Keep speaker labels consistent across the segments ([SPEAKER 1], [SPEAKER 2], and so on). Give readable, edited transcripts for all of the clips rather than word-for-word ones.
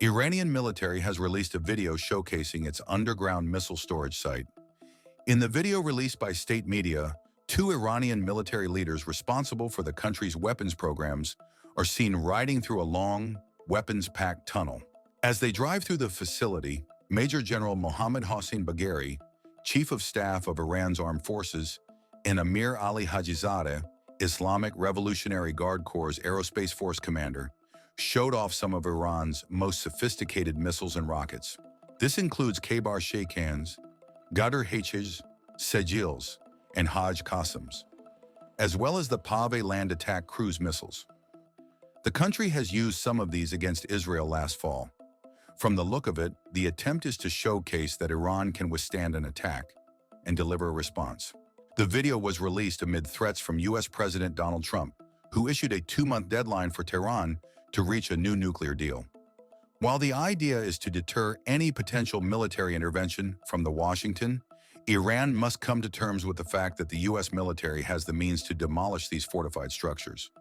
[SPEAKER 1] Iranian military has released a video showcasing its underground missile storage site. In the video released by state media, two Iranian military leaders responsible for the country's weapons programs are seen riding through a long, weapons-packed tunnel. As they drive through the facility, Major General Mohammad Hossein Bagheri, Chief of Staff of Iran's Armed Forces, and Amir Ali Hajizadeh, Islamic Revolutionary Guard Corps' Aerospace Force commander, showed off some of Iran's most sophisticated missiles and rockets. This includes Kheybar Shekans, Ghadr-Hs, Sejjils, and Haj Qassems, as well as the Paveh land attack cruise missiles. The country has used some of these against Israel last fall. From the look of it, the attempt is to showcase that Iran can withstand an attack and deliver a response. The video was released amid threats from U.S. President Donald Trump, who issued a 2-month deadline for Tehran to reach a new nuclear deal. While the idea is to deter any potential military intervention from Washington, Iran must come to terms with the fact that the U.S. military has the means to demolish these fortified structures.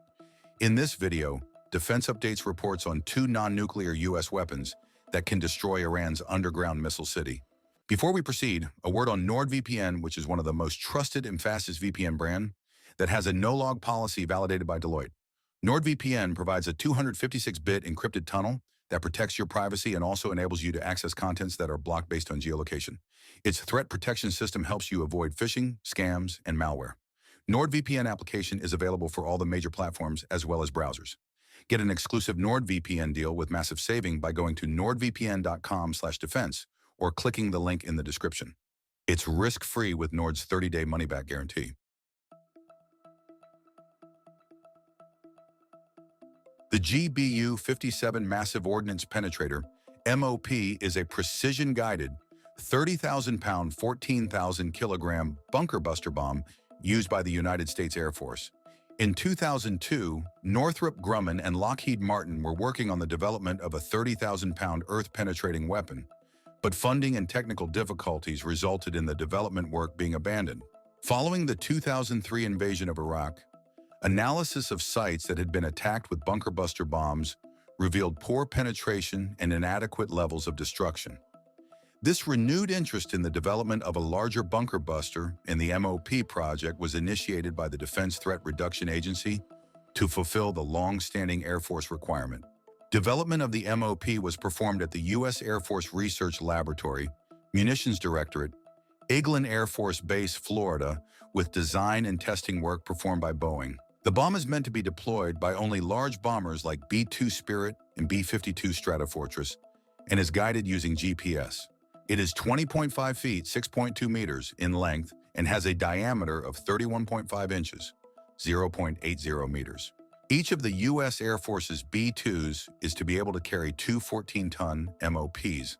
[SPEAKER 1] In this video, Defense Updates reports on 2 non-nuclear U.S. weapons that can destroy Iran's underground missile city. Before we proceed, a word on NordVPN, which is one of the most trusted and fastest VPN brand that has a no-log policy validated by Deloitte. NordVPN provides a 256-bit encrypted tunnel that protects your privacy and also enables you to access contents that are blocked based on geolocation. Its threat protection system helps you avoid phishing, scams, and malware. NordVPN application is available for all the major platforms as well as browsers. Get an exclusive NordVPN deal with massive saving by going to nordvpn.com/defense or clicking the link in the description. It's risk-free with Nord's 30-day money-back guarantee. The GBU-57 Massive Ordnance Penetrator, MOP, is a precision-guided, 30,000-pound, 14,000-kilogram bunker buster bomb used by the United States Air Force. In 2002, Northrop Grumman and Lockheed Martin were working on the development of a 30,000-pound earth-penetrating weapon, but funding and technical difficulties resulted in the development work being abandoned. Following the 2003 invasion of Iraq, analysis of sites that had been attacked with bunker buster bombs revealed poor penetration and inadequate levels of destruction. This renewed interest in the development of a larger bunker buster in the MOP project was initiated by the Defense Threat Reduction Agency to fulfill the long-standing Air Force requirement. Development of the MOP was performed at the U.S. Air Force Research Laboratory, Munitions Directorate, Eglin Air Force Base, Florida, with design and testing work performed by Boeing. The bomb is meant to be deployed by only large bombers like B-2 Spirit and B-52 Stratofortress and is guided using GPS. It is 20.5 feet, 6.2 meters in length and has a diameter of 31.5 inches, 0.80 meters. Each of the U.S. Air Force's B-2s is to be able to carry 2 14-ton MOPs.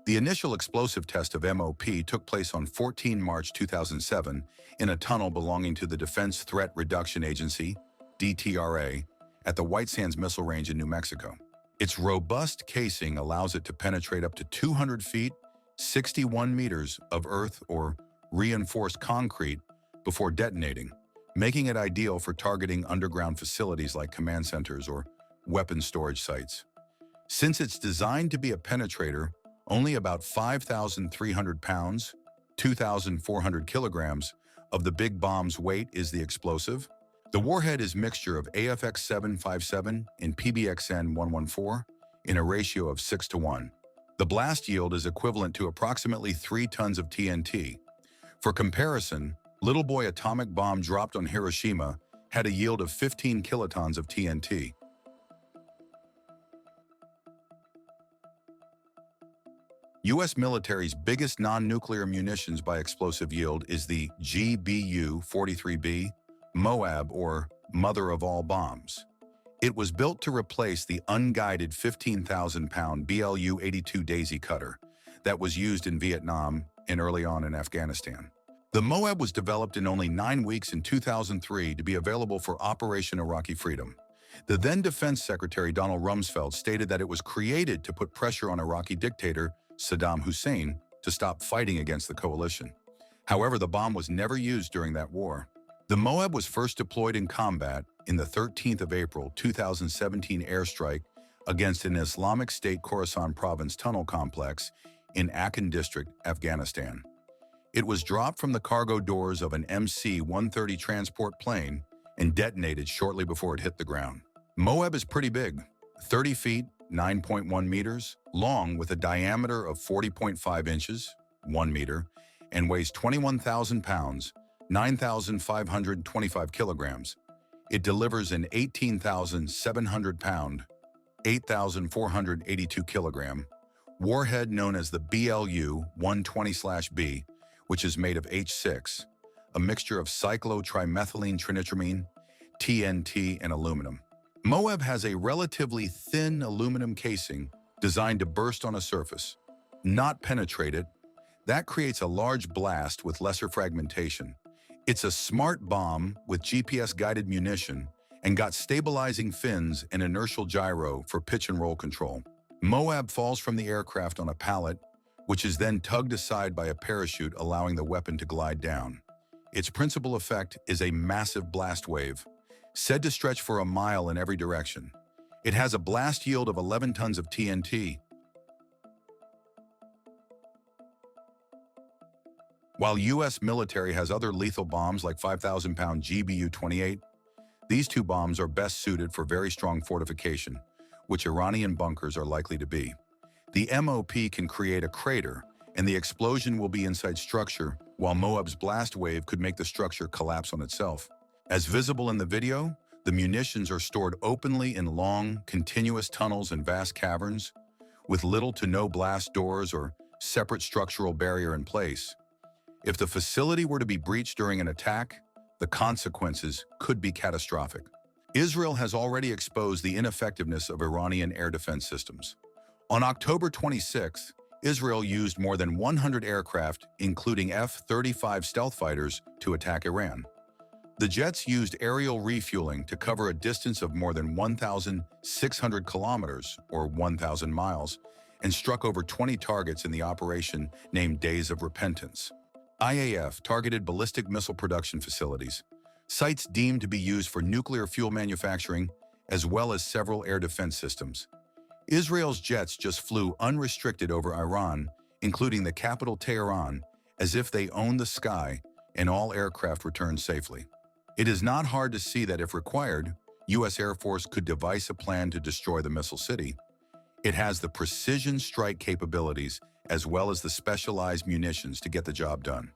[SPEAKER 1] The initial explosive test of MOP took place on 14 March 2007 in a tunnel belonging to the Defense Threat Reduction Agency, DTRA, at the White Sands Missile Range in New Mexico. Its robust casing allows it to penetrate up to 200 feet, 61 meters of earth or reinforced concrete before detonating, making it ideal for targeting underground facilities like command centers or weapons storage sites. Since it's designed to be a penetrator, only about 5,300 pounds, 2,400 kilograms, of the big bomb's weight is the explosive. The warhead is a mixture of AFX-757 and PBXN-114 in a ratio of 6:1. The blast yield is equivalent to approximately 3 tons of TNT. For comparison, Little Boy atomic bomb dropped on Hiroshima had a yield of 15 kilotons of TNT. U.S. military's biggest non-nuclear munitions by explosive yield is the GBU-43B, MOAB, or Mother of All Bombs. It was built to replace the unguided 15,000-pound BLU-82 Daisy Cutter that was used in Vietnam and early on in Afghanistan. The MOAB was developed in only 9 weeks in 2003 to be available for Operation Iraqi Freedom. The then Defense Secretary Donald Rumsfeld stated that it was created to put pressure on Iraqi dictator Saddam Hussein to stop fighting against the coalition. However, the bomb was never used during that war. The MOAB was first deployed in combat in the 13th of April 2017 airstrike against an Islamic State Khorasan province tunnel complex in Akan district, Afghanistan. It was dropped from the cargo doors of an MC-130 transport plane and detonated shortly before it hit the ground. MOAB is pretty big, 30 feet, 9.1 meters, long with a diameter of 40.5 inches, 1 meter, and weighs 21,000 pounds, 9,525 kilograms. It delivers an 18,700 pound, 8,482 kilogram, warhead known as the BLU-120/B, which is made of H6, a mixture of cyclotrimethylene trinitramine, TNT, and aluminum. MOAB has a relatively thin aluminum casing designed to burst on a surface, not penetrate it. That creates a large blast with lesser fragmentation. It's a smart bomb with GPS-guided munition and got stabilizing fins and inertial gyro for pitch and roll control. MOAB falls from the aircraft on a pallet, which is then tugged aside by a parachute, allowing the weapon to glide down. Its principal effect is a massive blast wave, said to stretch for a mile in every direction. It has a blast yield of 11 tons of TNT. While U.S. military has other lethal bombs like 5,000-pound GBU-28, these two bombs are best suited for very strong fortification, which Iranian bunkers are likely to be. The MOP can create a crater, and the explosion will be inside structure, while MOAB's blast wave could make the structure collapse on itself. As visible in the video, the munitions are stored openly in long, continuous tunnels and vast caverns, with little to no blast doors or separate structural barrier in place. If the facility were to be breached during an attack, the consequences could be catastrophic. Israel has already exposed the ineffectiveness of Iranian air defense systems. On October 26th, Israel used more than 100 aircraft, including F-35 stealth fighters, to attack Iran. The jets used aerial refueling to cover a distance of more than 1,600 kilometers, or 1,000 miles, and struck over 20 targets in the operation named Days of Repentance. IAF targeted ballistic missile production facilities, sites deemed to be used for nuclear fuel manufacturing, as well as several air defense systems. Israel's jets just flew unrestricted over Iran, including the capital Tehran, as if they owned the sky, and all aircraft returned safely. It is not hard to see that if required, U.S. Air Force could devise a plan to destroy the missile city. It has the precision strike capabilities as well as the specialized munitions to get the job done.